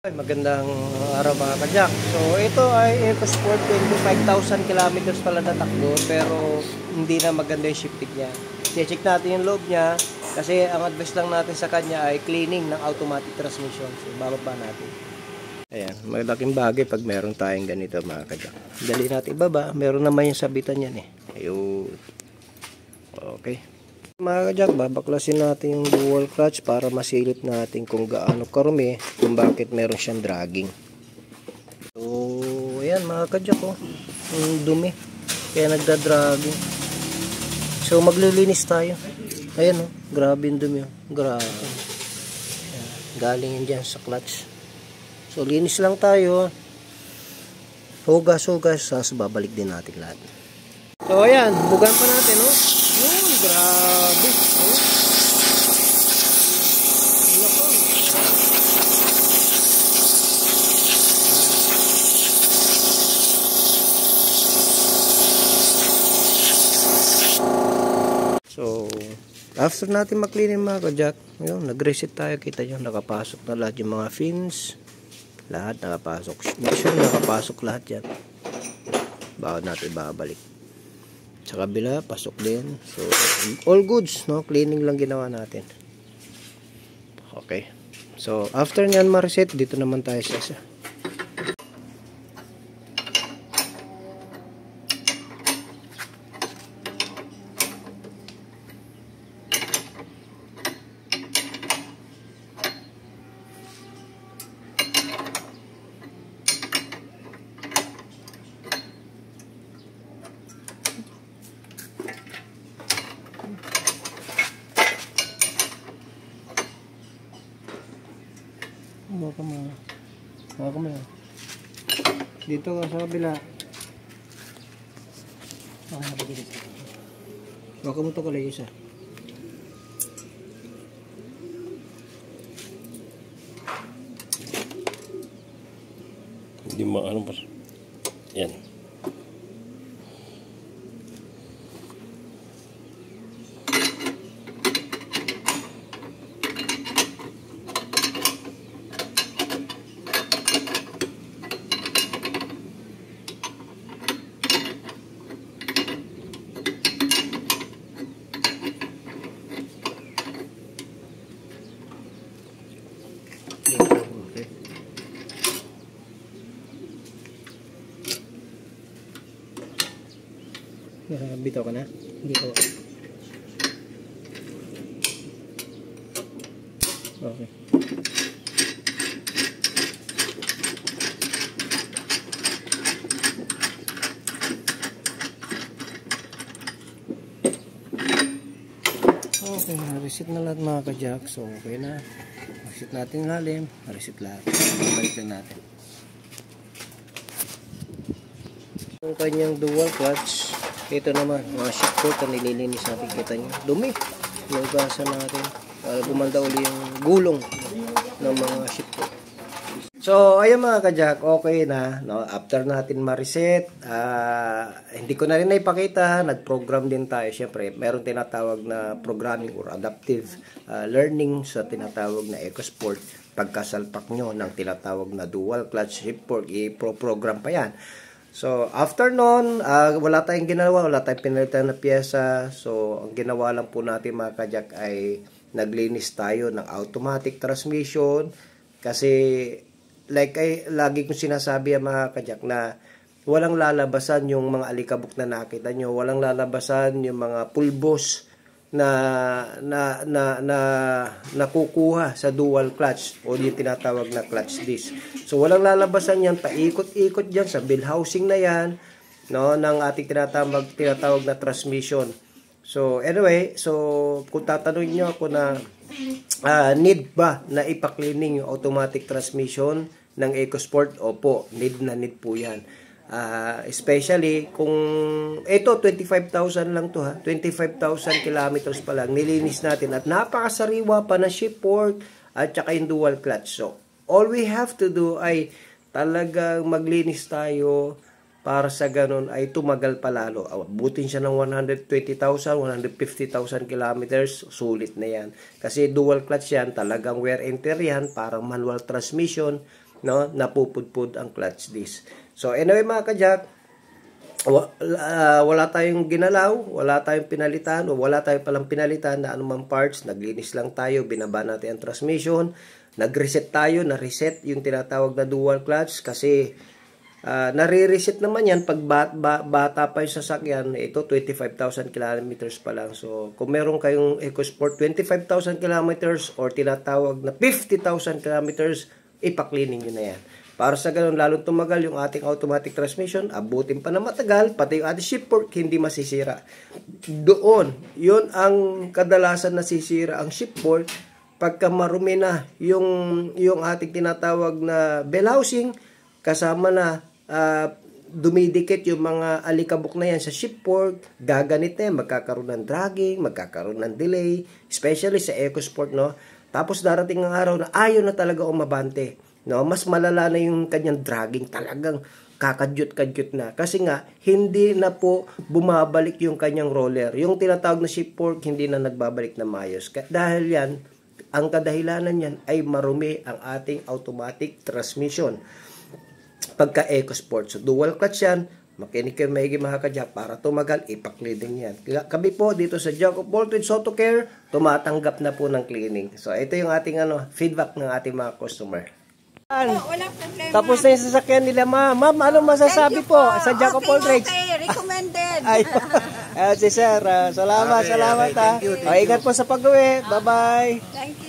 Magandang araw mga kajak. So ito ay EcoSport 25,000 kilometers pala na takbo, pero hindi na maganda yung shifting niya. I-check natin yung loob niya kasi ang advice lang natin sa kanya ay cleaning ng automatic transmission. So bababa natin. Ayan, malaking bagay pag meron tayong ganito mga kajak. Dali natin ibaba, meron naman yung sabitan yan eh. Ayun. Okay. Mga kajak, babaklasin natin yung dual clutch para masilip natin kung gaano karumi, kung bakit meron siyang dragging. So, ayan mga kajak, oh, yung dumi, kaya nagda-dragging. So, maglilinis tayo. Ayan, oh, grabe yung dumi, oh. Grabe. Ayan, galing yan dyan sa clutch. So, linis lang tayo. Hugas-hugas, sas babalik din natin lahat. So, ayan, bugan pa natin, oh. Yun, grabe. Oh. Lako. So, after natin maklinin mga kajak, yun, nag-reset tayo. Kita nyo, nakapasok na lahat yung mga fins. Lahat nakapasok. Make sure nakapasok lahat yan. Bago natin babalik. Sa kabila, pasok din. So, all goods, no? Cleaning lang ginawa natin. Okay. So, after nyan ma-reset, dito naman tayo sa isa. Baka mo. Dito ka sa kabila. Baka mo ito kalay isa. Hindi maano pa. Yan. Bitaw ka na? Bitaw. Okay. Okay, reset na lahat mga kajak. So, okay na. Reset natin lalim. Reset lahat. Balik lang natin. Yung kanyang dual clutch. Ito naman, mga shift port na nililinis natin. Kita nyo, dumi. Inugasan natin para gumanda uli yung gulong ng mga shift port. So, ayun mga kajak, okay na. No? After natin ma-reset, hindi ko na rin naipakita, nag-program din tayo. Siyempre, meron tinatawag na programming or adaptive learning sa tinatawag na EcoSport. Pagkasalpak nyo ng tinatawag na dual clutch shift port, i-program pa yan. So, after nun, wala tayong ginawa, wala tayong pinalitan na pyesa. So, ang ginawa lang po natin mga kajak ay naglinis tayo ng automatic transmission. Kasi, like lagi kong sinasabi mga kajak na walang lalabasan yung mga alikabok na nakita nyo. Walang lalabasan yung mga pulbos na nakukuha sa dual clutch o yung tinatawag na clutch disc. So walang lalabasan yan, paikot-ikot diyan sa bill housing na yan, no, ng ating tinatawag na transmission. So anyway, so kung tatanungin niyo ako na need ba na ipa-cleaning yung automatic transmission ng EcoSport, opo, need po yan. Especially kung ito 25,000 lang to ha, 25,000 kilometers pa lang nilinis natin at napakasariwa pa na shift port at saka yung dual clutch. So all we have to do ay talagang maglinis tayo para sa ganun ay tumagal pa lalo. Abutin siya ng 120,000, 150,000 kilometers, sulit na yan. Kasi dual clutch yan, talagang wear and tear yan, parang manual transmission. no, napupudpud ang clutch disc. So anyway mga ka-jack, wala tayong ginalaw, wala tayong pinalitan, o wala tayong palang pinalitan na anumang parts. Naglinis lang tayo, binaba natin ang transmission, nag-reset tayo, na-reset yung tinatawag na dual clutch kasi nare-reset naman yan pag bata pa yung sasakyan. Ito 25,000 kilometers pa lang. So kung meron kayong EcoSport 25,000 kilometers or tinatawag na 50,000 kilometers, ipa-cleaning nyo na yan. Para sa ganun, lalong tumagal yung ating automatic transmission, abutin pa na matagal, pati yung ating shift fork hindi masisira. Doon, yun ang kadalasan nasisira ang shift fork pagka marumi na yung ating tinatawag na bell housing, kasama na dumidikit yung mga alikabok na yan sa shift fork, gaganit na yan, magkakaroon ng dragging, magkakaroon ng delay, especially sa EcoSport, no? Tapos darating ang araw na ayaw na talaga umabante. No, mas malala na yung kanyang dragging, talagang kakadyot-kadyot na. Kasi nga, hindi na po bumabalik yung kanyang roller. Yung tinatawag na shift fork, hindi na nagbabalik na maayos. Dahil yan, ang kadahilanan yan ay marumi ang ating automatic transmission. Pagka EcoSport. So, dual clutch yan, makinig kayo maigi mga ka-jack, para tumagal, ipa-cleaning yan. Kami po dito sa Jack of Voltage Auto Care, tumatanggap na po ng cleaning. So, ito yung ating feedback ng ating mga customer. Walang problema. Tapos na yung sasakyan nila, ma'am. Ma'am, ano masasabi po sa Jack of Voltage? Okay, recommended. Ay, si sir. Salamat. Thank you. Ingat po sa pag-uwi. Bye-bye. Thank you.